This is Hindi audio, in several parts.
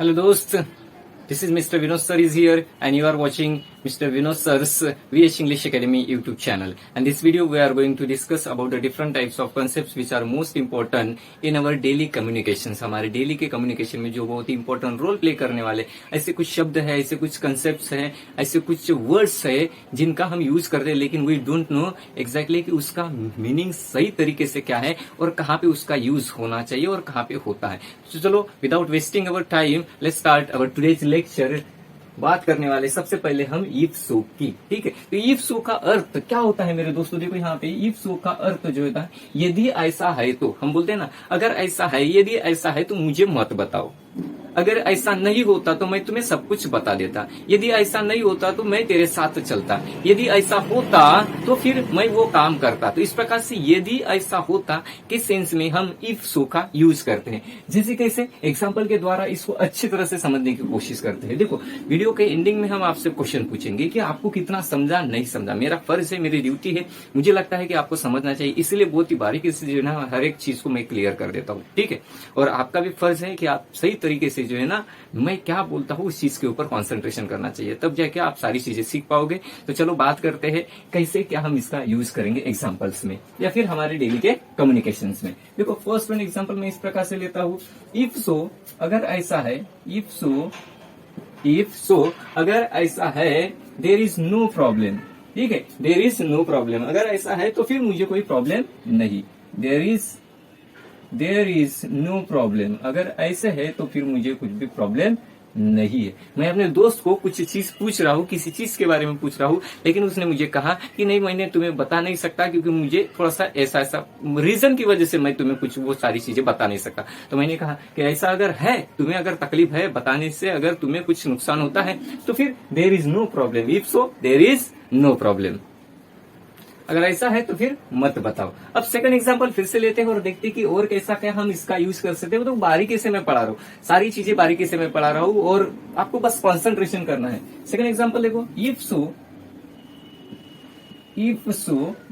Hello dost, this is Mr. Vinod sir is here and you are watching Mr. Vinod sir's VH English Academy YouTube channel. And this video we are going to discuss about the different types of concepts which are most important in our daily communications. हमारे डेली के कम्युनिकेशन में जो बहुत ही इंपॉर्टेंट रोल प्ले करने वाले ऐसे कुछ शब्द है, ऐसे कुछ कंसेप्ट है, ऐसे कुछ वर्ड्स है जिनका हम यूज करते हैं लेकिन वी डोंट नो एग्जैक्टली कि उसका मीनिंग सही तरीके से क्या है और कहाँ पे उसका यूज होना चाहिए और कहाँ पे होता है. तो चलो without wasting our time let's start our today's lecture. बात करने वाले सबसे पहले हम इफ सो की. ठीक है, तो इफ सो का अर्थ क्या होता है मेरे दोस्तों? देखो यहाँ पे इफ सो का अर्थ जो होता है, यदि ऐसा है तो हम बोलते हैं ना, अगर ऐसा है, यदि ऐसा है तो मुझे मत बताओ. अगर ऐसा नहीं होता तो मैं तुम्हें सब कुछ बता देता. यदि ऐसा नहीं होता तो मैं तेरे साथ चलता. यदि ऐसा होता तो फिर मैं वो काम करता. तो इस प्रकार से यदि ऐसा होता के सेंस में हम इफ सो का यूज करते हैं. जैसे कैसे एग्जाम्पल के द्वारा इसको अच्छी तरह से समझने की कोशिश करते हैं. देखो वीडियो के एंडिंग में हम आपसे क्वेश्चन पूछेंगे कि आपको कितना समझा नहीं समझा. मेरा फर्ज है, मेरी ड्यूटी है, मुझे लगता है कि आपको समझना चाहिए, इसलिए बहुत ही बारीकी से जो है ना हर एक चीज को मैं क्लियर कर देता हूँ. ठीक है, और आपका भी फर्ज है कि आप सही तरीके से जो है ना मैं क्या बोलता हूँ उस चीज के ऊपर कंसंट्रेशन करना चाहिए, तब जाके आप सारी चीजें सीख पाओगे. तो चलो बात करते हैं कैसे क्या हम इसका यूज करेंगे एग्जांपल्स में या फिर हमारे डेली के कम्युनिकेशंस में. देखो फर्स्ट वन एग्जांपल मैं इस प्रकार से लेता हूँ. इफ सो अगर ऐसा है, इफ सो अगर ऐसा है, देयर इज नो प्रॉब्लम. ठीक है, देयर इज नो प्रॉब्लम. अगर ऐसा है तो फिर मुझे कोई प्रॉब्लम नहीं. There is no problem. अगर ऐसे है तो फिर मुझे कुछ भी प्रॉब्लम नहीं है. मैं अपने दोस्त को कुछ चीज पूछ रहा हूँ, किसी चीज के बारे में पूछ रहा हूँ, लेकिन उसने मुझे कहा कि नहीं मैंने तुम्हें बता नहीं सकता क्योंकि मुझे थोड़ा सा ऐसा रीजन की वजह से मैं तुम्हें कुछ वो सारी चीजें बता नहीं सकता. तो मैंने कहा कि ऐसा अगर है, तुम्हें अगर तकलीफ है, बताने से अगर तुम्हें कुछ नुकसान होता है तो फिर there is no problem. If so there is no problem. अगर ऐसा है तो फिर मत बताओ. अब सेकंड एग्जांपल फिर से लेते हैं और देखते हैं कि और कैसा क्या हम इसका यूज कर सकते हैं. तो बारीकी से मैं पढ़ा रहा हूँ, सारी चीजें बारीकी से मैं पढ़ा रहा हूँ और आपको बस कंसंट्रेशन करना है. सेकंड एग्जांपल देखो, इफ सो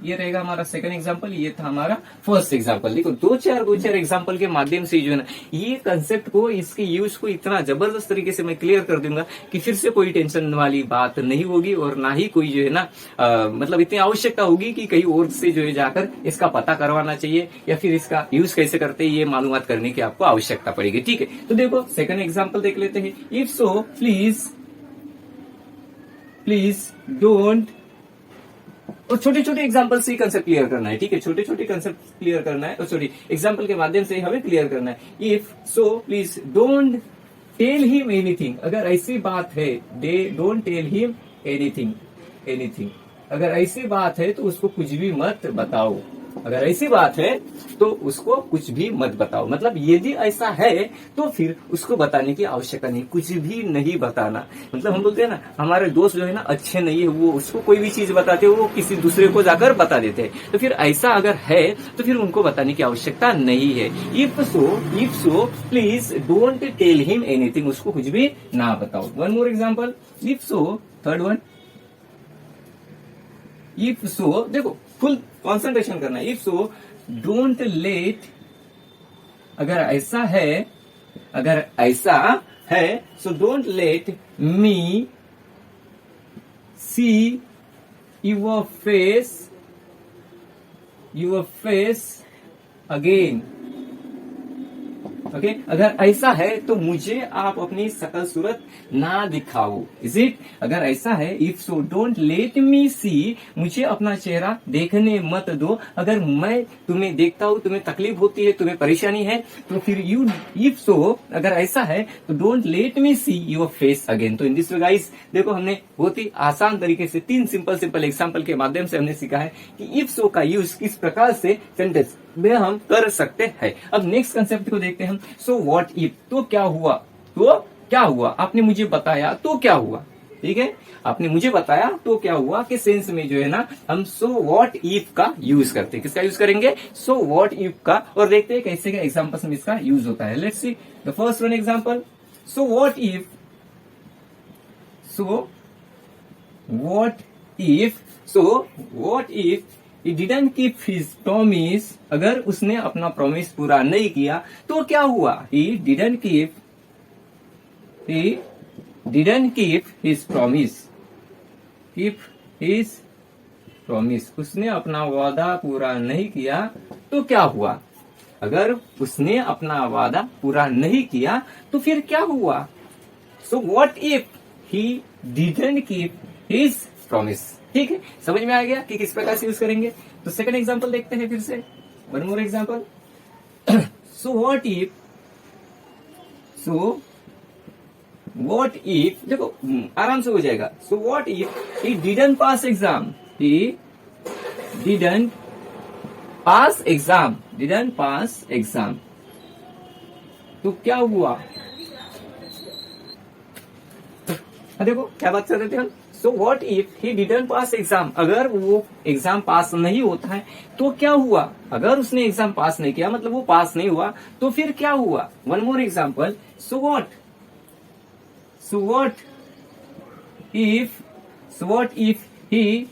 ये रहेगा हमारा सेकंड एग्जांपल. ये था हमारा फर्स्ट एग्जांपल. देखो दो चार एग्जांपल के माध्यम से जो है ना ये कंसेप्ट को, इसके यूज को इतना जबरदस्त तरीके से मैं क्लियर कर दूंगा कि फिर से कोई टेंशन वाली बात नहीं होगी और ना ही कोई जो है ना मतलब इतनी आवश्यकता होगी कि कहीं और से जो है जाकर इसका पता करवाना चाहिए या फिर इसका यूज कैसे करते हैं ये मालूमात करने की आपको आवश्यकता पड़ेगी. ठीक है, तो देखो सेकंड एग्जाम्पल देख लेते हैं. If so please don't. और छोटे छोटे एग्जाम्पल से ही कंसेप्ट क्लियर करना है. ठीक है, छोटे छोटे कंसेप्ट क्लियर करना है और सॉरी एग्जाम्पल के माध्यम से ही हमें क्लियर करना है. If so please don't tell him anything. अगर ऐसी बात है, डोंट टेल हिम एनीथिंग. अगर ऐसी बात है तो उसको कुछ भी मत बताओ. अगर ऐसी बात है तो उसको कुछ भी मत बताओ. मतलब यदि ऐसा है तो फिर उसको बताने की आवश्यकता नहीं, कुछ भी नहीं बताना. मतलब हम बोलते हैं ना हमारे दोस्त जो है ना अच्छे नहीं है, वो उसको कोई भी चीज बताते हो वो किसी दूसरे को जाकर बता देते हैं. तो फिर ऐसा अगर है तो फिर उनको बताने की आवश्यकता नहीं है. If so please don't tell him anything. उसको कुछ भी ना बताओ. One more example. If so third one. If so देखो फुल कंसंट्रेशन करना है. If so don't late. अगर ऐसा है so don't let me see your face again. Okay, अगर ऐसा है तो मुझे आप अपनी शकल सूरत ना दिखाओ. Is it? अगर ऐसा है, if so don't let me see, मुझे अपना चेहरा देखने मत दो. अगर मैं तुम्हें देखता हूँ, तुम्हें तकलीफ होती है, तुम्हें परेशानी है, तो फिर इफ सो अगर ऐसा है तो don't let me see your face again. तो इन दिस वे गाइस देखो हमने बहुत ही आसान तरीके से 3 सिंपल एग्जाम्पल के माध्यम से हमने सीखा है कि इफ सो का यूज किस प्रकार से सेंटेंस में हम कर सकते हैं. अब नेक्स्ट कंसेप्ट को देखते हैं हम. सो व्हाट इफ, तो क्या हुआ, आपने मुझे बताया तो क्या हुआ. ठीक है, आपने मुझे बताया तो क्या हुआ के सेंस में जो है ना हम सो व्हाट इफ का यूज करते हैं. किसका यूज करेंगे? सो व्हाट इफ का. और देखते हैं कैसे क्या एग्जाम्पल्स में इसका यूज होता है. Let's see the first one example. So what if he didn't keep his promise. अगर उसने अपना प्रॉमिस पूरा नहीं किया तो क्या हुआ? he didn't keep he didn't keep his promise. Keep his promise. उसने अपना वादा पूरा नहीं किया तो क्या हुआ? अगर उसने अपना वादा पूरा नहीं किया तो फिर क्या हुआ? So what if he didn't keep his promise? ठीक है, समझ में आ गया कि किस प्रकार से यूज करेंगे. तो सेकंड एग्जांपल देखते हैं फिर से. One more example. So what if देखो आराम से हो जाएगा. So what if he didn't pass exam? He didn't pass exam. तो क्या हुआ? देखो क्या बात कर रहे थे हम. So what if he didn't pass exam. अगर वो एग्जाम पास नहीं होता है तो क्या हुआ? अगर उसने एग्जाम पास नहीं किया मतलब वो पास नहीं हुआ तो फिर क्या हुआ? One more example. So what if he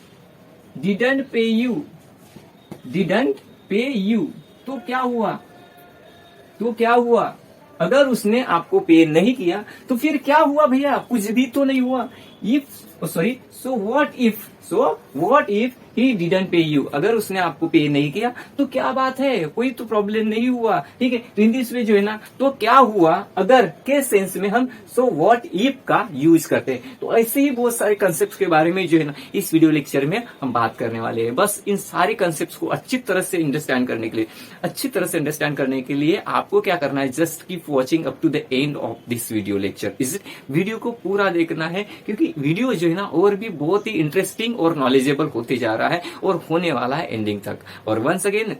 didn't पे यू. तो क्या हुआ? अगर उसने आपको पे नहीं किया तो फिर क्या हुआ भैया? कुछ भी तो नहीं हुआ. So what if he didn't पे यू. अगर उसने आपको पे नहीं किया तो क्या बात है, कोई तो प्रॉब्लम नहीं हुआ. ठीक है, तो इंग्लिश में जो है ना तो क्या हुआ अगर के सेंस में हम सो व्हाट इफ का यूज करते हैं. तो ऐसे ही बहुत सारे कंसेप्ट के बारे में जो है ना इस वीडियो लेक्चर में हम बात करने वाले हैं. बस इन सारे कंसेप्ट को अच्छी तरह से अंडरस्टैंड करने के लिए आपको क्या करना है? Just keep watching up to the end of this video lecture. इस वीडियो को पूरा देखना है क्योंकि वीडियो जो है ना और भी बहुत ही इंटरेस्टिंग और नॉलेजेबल होते जा रहा है और होने वाला है एंडिंग तक. और वंस अगेन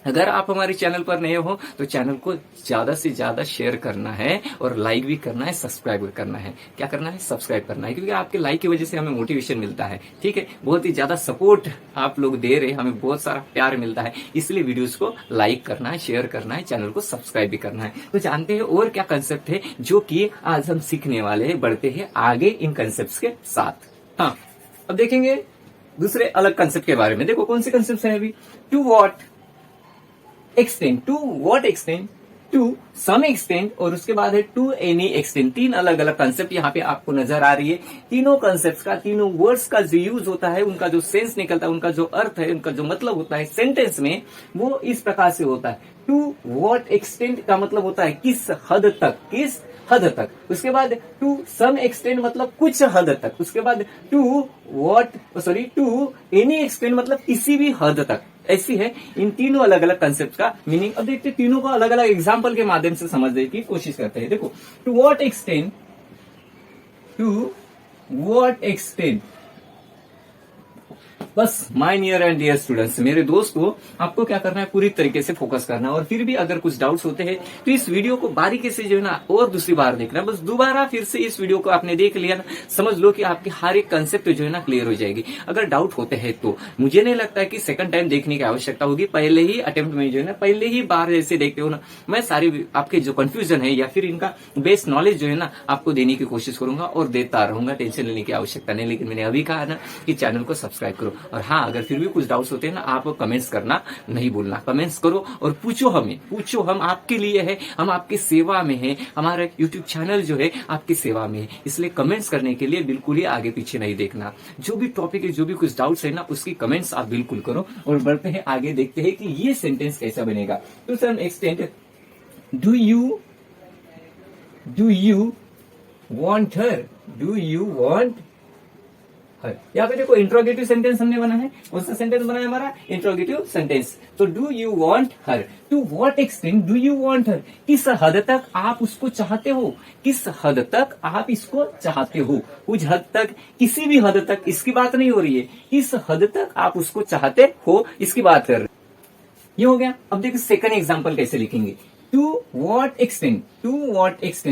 अगर आप हमारे चैनल पर नए हो तो चैनल को ज्यादा से ज्यादा शेयर करना है और लाइक भी करना है, सब्सक्राइब करना है. क्या करना है? सब्सक्राइब करना है, क्योंकि आपके लाइक की वजह से हमें मोटिवेशन मिलता है. ठीक है, बहुत ही ज्यादा सपोर्ट आप लोग दे रहे हैं, हमें बहुत सारा प्यार मिलता है. इसलिए वीडियोस को लाइक करना है, शेयर करना है, चैनल को सब्सक्राइब भी करना है. तो जानते हैं और क्या कंसेप्ट है जो कि आज हम सीखने वाले हैं. बढ़ते हैं आगे इन कंसेप्ट के साथ. हाँ, अब देखेंगे दूसरे अलग कंसेप्ट के बारे में. देखो कौन से कंसेप्ट है अभी. To what extend, to some extend और उसके बाद है टू एनी एक्सटेंड. तीन अलग अलग कंसेप्ट यहाँ पे आपको नजर आ रही है. तीनों कंसेप्ट का, तीनों वर्ड्स का जो यूज होता है, उनका जो सेंस निकलता है, उनका जो अर्थ है, उनका जो मतलब होता है सेंटेंस में, वो इस प्रकार से होता है. टू व्हाट एक्सटेंड का मतलब होता है किस हद तक. उसके बाद टू सम एक्सटेंड मतलब कुछ हद तक. उसके बाद टू एनी एक्सटेंड मतलब किसी भी हद तक. ऐसी है इन तीनों अलग अलग कंसेप्ट का मीनिंग. अब देखते हैं तीनों को अलग अलग एग्जाम्पल के माध्यम से समझने की कोशिश करते हैं. देखो टू व्हाट एक्सटेंड. बस my near and dear students, मेरे दोस्तों, आपको क्या करना है? पूरी तरीके से फोकस करना है. और फिर भी अगर कुछ डाउट्स होते हैं तो इस वीडियो को बारीकी से जो है ना और दूसरी बार देखना. बस दोबारा फिर से इस वीडियो को आपने देख लिया ना, समझ लो कि आपकी हर एक कंसेप्ट जो है ना क्लियर हो जाएगी. अगर डाउट होते हैं तो मुझे नहीं लगता है कि सेकंड टाइम देखने की आवश्यकता होगी. पहले ही अटेम्प्ट में जो है ना, पहले ही बार जैसे देखते हो ना, मैं सारी आपके जो कंफ्यूजन है या फिर इनका बेस्ट नॉलेज जो है ना आपको देने की कोशिश करूंगा और देता रहूंगा. टेंशन लेने की आवश्यकता नहीं. लेकिन मैंने अभी कहा ना कि चैनल को सब्सक्राइब करो. और हाँ, अगर फिर भी कुछ डाउट्स होते हैं ना, आप कमेंट्स करना नहीं भूलना. कमेंट्स करो और पूछो, हम आपके लिए है, हम आपकी सेवा में है. हमारा यूट्यूब चैनल जो है आपकी सेवा में है, इसलिए कमेंट्स करने के लिए बिल्कुल ही आगे पीछे नहीं देखना. जो भी टॉपिक है, जो भी कुछ डाउट्स है ना, उसकी कमेंट्स आप बिल्कुल करो. और बढ़ते हैं आगे, देखते हैं कि ये सेंटेंस कैसा बनेगा. To some extent, do you want her. यहाँ पे देखो इंट्रोगेटिव सेंटेंस हमने बना है. कौन सा सेंटेंस बना है हमारा? Interrogative sentence. तो do you want her. To what extent do you want her. किस हद तक आप उसको चाहते हो. कुछ हद तक, किसी भी हद तक, इसकी बात नहीं हो रही है. किस हद तक आप उसको चाहते हो, इसकी बात कर रहे. ये हो गया. अब देखो सेकंड एग्जांपल कैसे लिखेंगे. टू व्हाट एक्सटेंट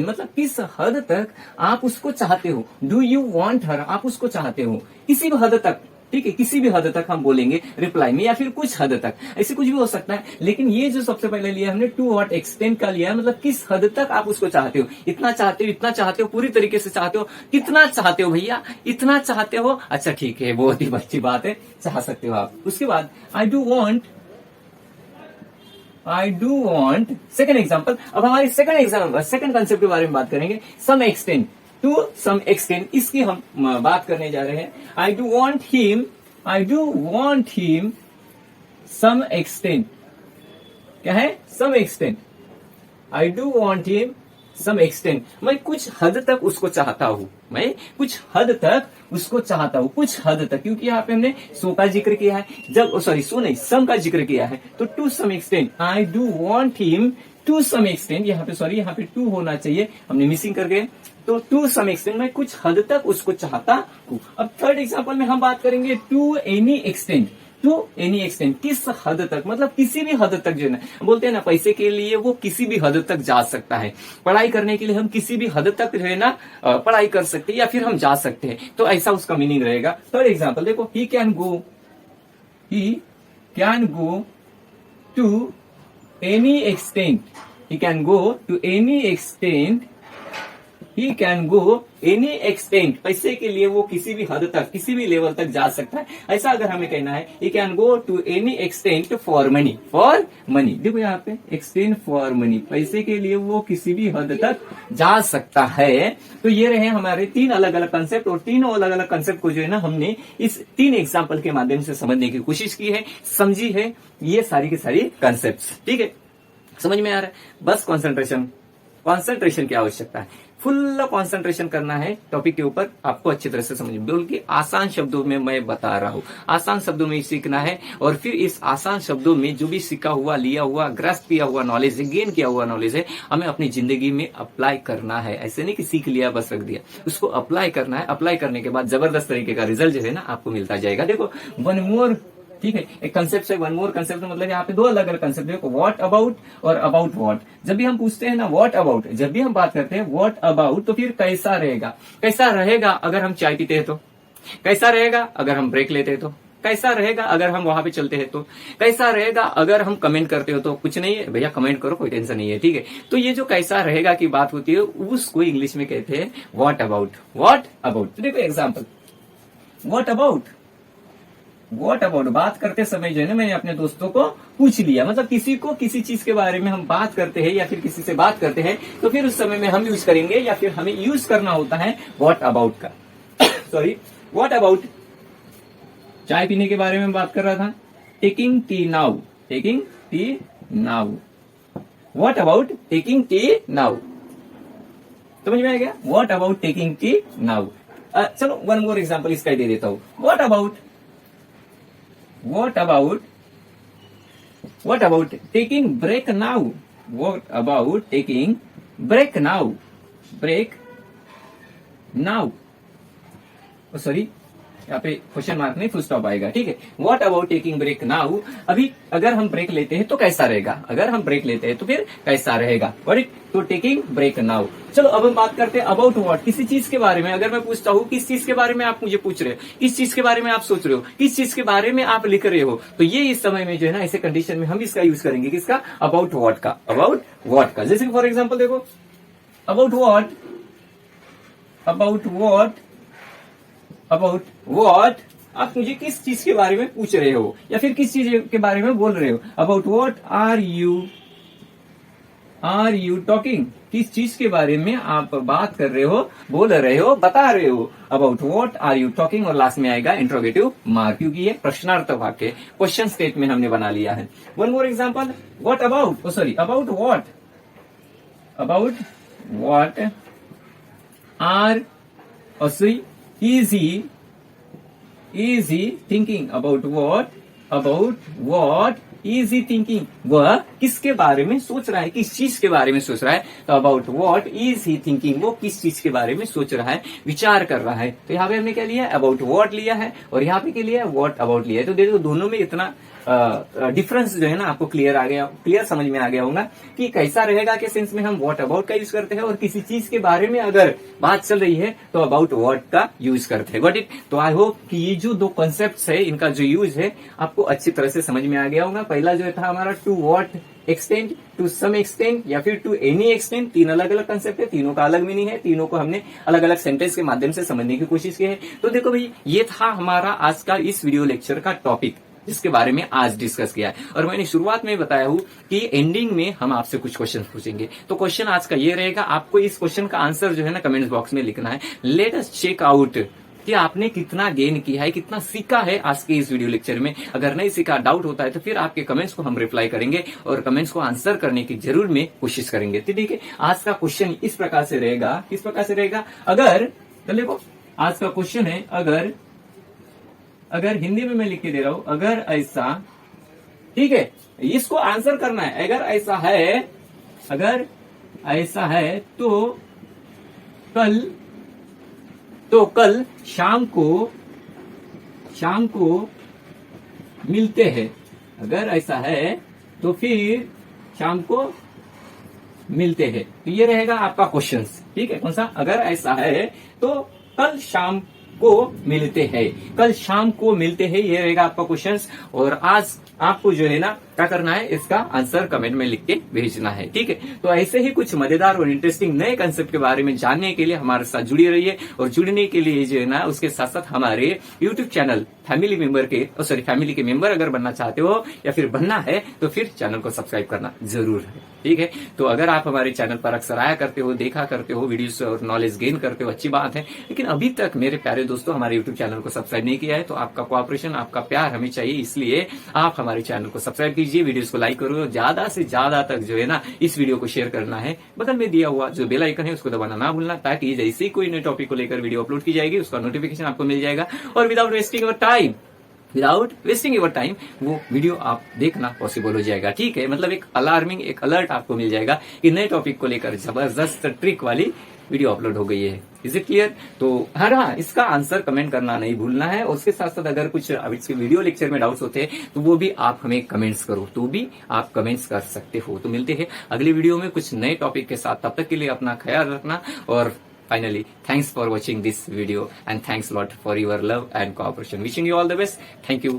मतलब किस हद तक आप उसको चाहते हो. डू यू वांट हर, आप उसको चाहते हो किसी भी हद तक. ठीक है, किसी भी हद तक हम बोलेंगे रिप्लाई में, या फिर कुछ हद तक, ऐसे कुछ भी हो सकता है. लेकिन ये जो सबसे पहले लिया हमने टू व्हाट एक्सटेंट का लिया, मतलब किस हद तक आप उसको चाहते हो. इतना चाहते हो, पूरी तरीके से चाहते हो. कितना चाहते हो भैया? इतना चाहते हो. अच्छा ठीक है, बहुत ही अच्छी बात है, चाह सकते हो आप. उसके बाद I do want I do want, second example. अब हमारे सेकेंड कंसेप्ट के बारे में बात करेंगे, some extent, to some extent, इसकी हम बात करने जा रहे हैं। I do want him some extent, क्या है, some extent, I do want him some extent, मैं कुछ हद तक उसको चाहता हूं, मैं कुछ हद तक उसको चाहता हूं, कुछ हद तक, क्योंकि यहाँ पे हमने सो का जिक्र किया है, जब सॉरी सो नहीं सम का जिक्र किया है, तो to some extent, I do want him to some extent, यहाँ पे सॉरी यहाँ पे टू होना चाहिए, हमने मिसिंग कर गए, तो टू सम एक्सटेंट, मैं कुछ हद तक उसको चाहता हूं। अब थर्ड एग्जाम्पल में हम बात करेंगे to any extent, to any extent, किस हद तक, मतलब किसी भी हद तक जो है ना, बोलते हैं ना पैसे के लिए वो किसी भी हद तक जा सकता है, पढ़ाई करने के लिए हम किसी भी हद तक जो है ना पढ़ाई कर सकते हैं या फिर हम जा सकते हैं, तो ऐसा उसका मीनिंग रहेगा। थर्ड एग्जाम्पल देखो, he can go to any extent, he can go to any extent, he can go any extent, पैसे के लिए वो किसी भी हद तक, किसी भी लेवल तक जा सकता है, ऐसा अगर हमें कहना है, he can go to any extent for money, देखो यहाँ पे एक्सटेंट फॉर मनी, पैसे के लिए वो किसी भी हद तक जा सकता है। तो ये रहे हमारे तीन अलग अलग कंसेप्ट, और तीनों अलग अलग कंसेप्ट को जो है ना हमने इस तीन एग्जाम्पल के माध्यम से समझने की कोशिश की है, समझी है ये सारी की सारी कंसेप्ट, ठीक है, समझ में आ रहा है। बस कॉन्सेंट्रेशन की आवश्यकता है, फुल कॉन्सेंट्रेशन करना है टॉपिक के ऊपर, आपको अच्छी तरह से समझ, बल्कि आसान शब्दों में मैं बता रहा हूं, आसान शब्दों में सीखना है, और फिर इस आसान शब्दों में जो भी सीखा हुआ, लिया हुआ, ग्रस्त किया हुआ नॉलेज है, गेन किया हुआ नॉलेज है, हमें अपनी जिंदगी में अप्लाई करना है। ऐसे नहीं कि सीख लिया बस रख दिया, उसको अप्लाई करना है। अप्लाई करने के बाद जबरदस्त तरीके का रिजल्ट जो है ना आपको मिलता जाएगा। देखो वन मोर, ठीक है, एक कंसेप्ट है वन मोर कंसेप्ट, मतलब यहाँ पे दो अलग अलग कंसेप्ट है, व्हाट अबाउट और अबाउट व्हाट। जब भी हम पूछते हैं ना व्हाट अबाउट, जब भी हम बात करते हैं व्हाट अबाउट, तो फिर कैसा रहेगा, कैसा रहेगा अगर हम चाय पीते हैं तो, कैसा रहेगा अगर हम ब्रेक लेते हैं तो, कैसा रहेगा अगर हम वहां पे चलते हैं तो, कैसा रहेगा अगर हम कमेंट करते हो तो। कुछ नहीं है भैया, कमेंट करो, कोई टेंशन नहीं है, ठीक है। तो ये जो कैसा रहेगा की बात होती है, उसको इंग्लिश में कहते हैं व्हाट अबाउट। तो देखो एग्जाम्पल, व्हाट अबाउट बात करते समय जो है ना, मैंने अपने दोस्तों को पूछ लिया, मतलब किसी को किसी चीज के बारे में हम बात करते हैं या फिर किसी से बात करते हैं, तो फिर उस समय में हम यूज करेंगे या फिर हमें यूज करना होता है व्हाट अबाउट का। सॉरी, व्हाट अबाउट, चाय पीने के बारे में बात कर रहा था, taking tea now, what about taking tea now, समझ में आ गया, what about taking tea now. चलो वन मोर एग्जाम्पल इसका दे देता हूं, what about taking break now, what about taking break now, sorry यहाँ पे क्वेश्चन मार्क नहीं, फुल स्टॉप आएगा, ठीक है। What about taking break now, अभी अगर हम ब्रेक लेते हैं तो कैसा रहेगा, अगर हम ब्रेक लेते हैं तो फिर कैसा रहेगा, तो टेकिंग ब्रेक नाउ। चलो अब हम बात करते हैं अबाउट व्हाट, किसी चीज के बारे में अगर मैं पूछता हूँ, किस चीज के बारे में आप मुझे पूछ रहे हो, किस चीज के बारे में आप सोच रहे हो, किस चीज के बारे में आप लिख रहे हो, तो ये इस समय में जो है ना, ऐसे कंडीशन में हम इसका यूज करेंगे, किसका, अबाउट व्हाट का। जैसे कि फॉर एग्जाम्पल देखो, अबाउट व्हाट, आप मुझे किस चीज के बारे में पूछ रहे हो या फिर किस चीज के बारे में बोल रहे हो, about what are you talking, किस चीज के बारे में आप बात कर रहे हो, बोल रहे हो, बता रहे हो, about what are you talking, और लास्ट में आएगा इंट्रोगेटिव मार्क, क्योंकि ये प्रश्नार्थ वाक्य, क्वेश्चन स्टेटमेंट हमने बना लिया है। One more example, about what are is he thinking, about what is he thinking, वह किसके बारे में सोच रहा है, किस चीज के बारे में सोच रहा है, तो about what is he thinking, वो किस चीज के बारे में सोच रहा है, विचार कर रहा है। तो यहाँ पे हमने क्या लिया है, about what लिया है, और यहाँ पे क्या लिया है, what about लिया है। तो देखो दोनों में इतना डिफरेंस जो है ना आपको क्लियर समझ में आ गया होगा कि कैसा रहेगा के सेंस में हम व्हाट अबाउट का यूज करते हैं, और किसी चीज के बारे में अगर बात चल रही है तो अबाउट व्हाट का यूज करते हैं। Got it. तो आई होप कि ये जो दो कॉन्सेप्ट्स है, इनका जो यूज है आपको अच्छी तरह से समझ में आ गया होगा। पहला जो था हमारा to what extent, to some extent, या फिर टू एनी एक्सटेंट, तीन अलग अलग कंसेप्ट है, तीनों का अलग मीनिंग है, तीनों को हमने अलग अलग सेंटेंस के माध्यम से समझने की कोशिश की है। तो देखो भाई, ये था हमारा आज का इस वीडियो लेक्चर का टॉपिक। जिसके बारे में आज डिस्कस किया है। और मैंने शुरुआत में बताया हूं कि एंडिंग में हम आपसे कुछ क्वेश्चन पूछेंगे। तो क्वेश्चन आज का ये रहेगा, आपको इस क्वेश्चन का आंसर जो है ना कमेंट बॉक्स में लिखना है। लेट अस चेक आउट कि आपने कितना गेन किया है, कितना सीखा है आज के इस वीडियो लेक्चर में। अगर नहीं सीखा, डाउट होता है, तो फिर आपके कमेंट्स को हम रिप्लाई करेंगे और कमेंट्स को आंसर करने की जरूर में कोशिश करेंगे। तो ठीक है, आज का क्वेश्चन इस प्रकार से रहेगा। किस प्रकार से रहेगा? अगर तो देखो, आज का क्वेश्चन है, अगर हिंदी में मैं लिख के दे रहा हूं, अगर ऐसा, ठीक है, इसको आंसर करना है। अगर ऐसा है तो कल शाम को मिलते हैं। अगर ऐसा है तो फिर शाम को मिलते हैं। तो ये रहेगा आपका क्वेश्चन, ठीक है। कौन सा? अगर ऐसा है तो कल शाम को मिलते हैं। कल शाम को मिलते हैं, ये रहेगा आपका क्वेश्चन। और आज आपको जो है ना क्या करना है, इसका आंसर कमेंट में लिख के भेजना है, ठीक है। तो ऐसे ही कुछ मजेदार और इंटरेस्टिंग नए कंसेप्ट के बारे में जानने के लिए हमारे साथ जुड़ी रहिए। और जुड़ने के लिए जो है ना, उसके साथ साथ हमारे यूट्यूब चैनल फैमिली के मेंबर अगर बनना चाहते हो या फिर बनना है तो फिर चैनल को सब्सक्राइब करना जरूर है, ठीक है। तो अगर आप हमारे चैनल पर अक्सर आया करते हो, देखा करते हो वीडियोस और नॉलेज गेन करते हो, अच्छी बात है। लेकिन अभी तक मेरे प्यारे दोस्तों हमारे यूट्यूब चैनल को सब्सक्राइब नहीं किया है, तो आपका कोऑपरेशन, आपका प्यार हमें चाहिए। इसलिए आप हमारे चैनल को सब्सक्राइब कीजिए, वीडियोस को लाइक करो, ज्यादा से ज्यादा तक जो है ना इस वीडियो को शेयर करना है। बगल में दिया हुआ जो बेल आइकन है उसको दबाना ना भूलना, ताकि जैसे ही कोई नए टॉपिक को लेकर वीडियो अपलोड की जाएगी उसका नोटिफिकेशन आपको मिल जाएगा। और विदाउट वेस्टिंग योर टाइम वो वीडियो आप देखना पॉसिबल हो जाएगा, ठीक है। मतलब एक अलर्ट आपको मिल जाएगा कि नए टॉपिक को लेकर जबरदस्त ट्रिक वाली वीडियो अपलोड हो गई है। Is it clear? तो हाँ, इसका आंसर कमेंट करना नहीं भूलना है। और उसके साथ साथ अगर कुछ इसके वीडियो लेक्चर में डाउट्स होते हैं तो वो भी आप हमें कमेंट्स करो, तो भी आप कमेंट्स कर सकते हो। तो मिलते हैं अगली वीडियो में कुछ नए टॉपिक के साथ। तब तक के लिए अपना ख्याल रखना। और finally, thanks for watching this video and thanks a lot for your love and cooperation. Wishing you all the best. Thank you.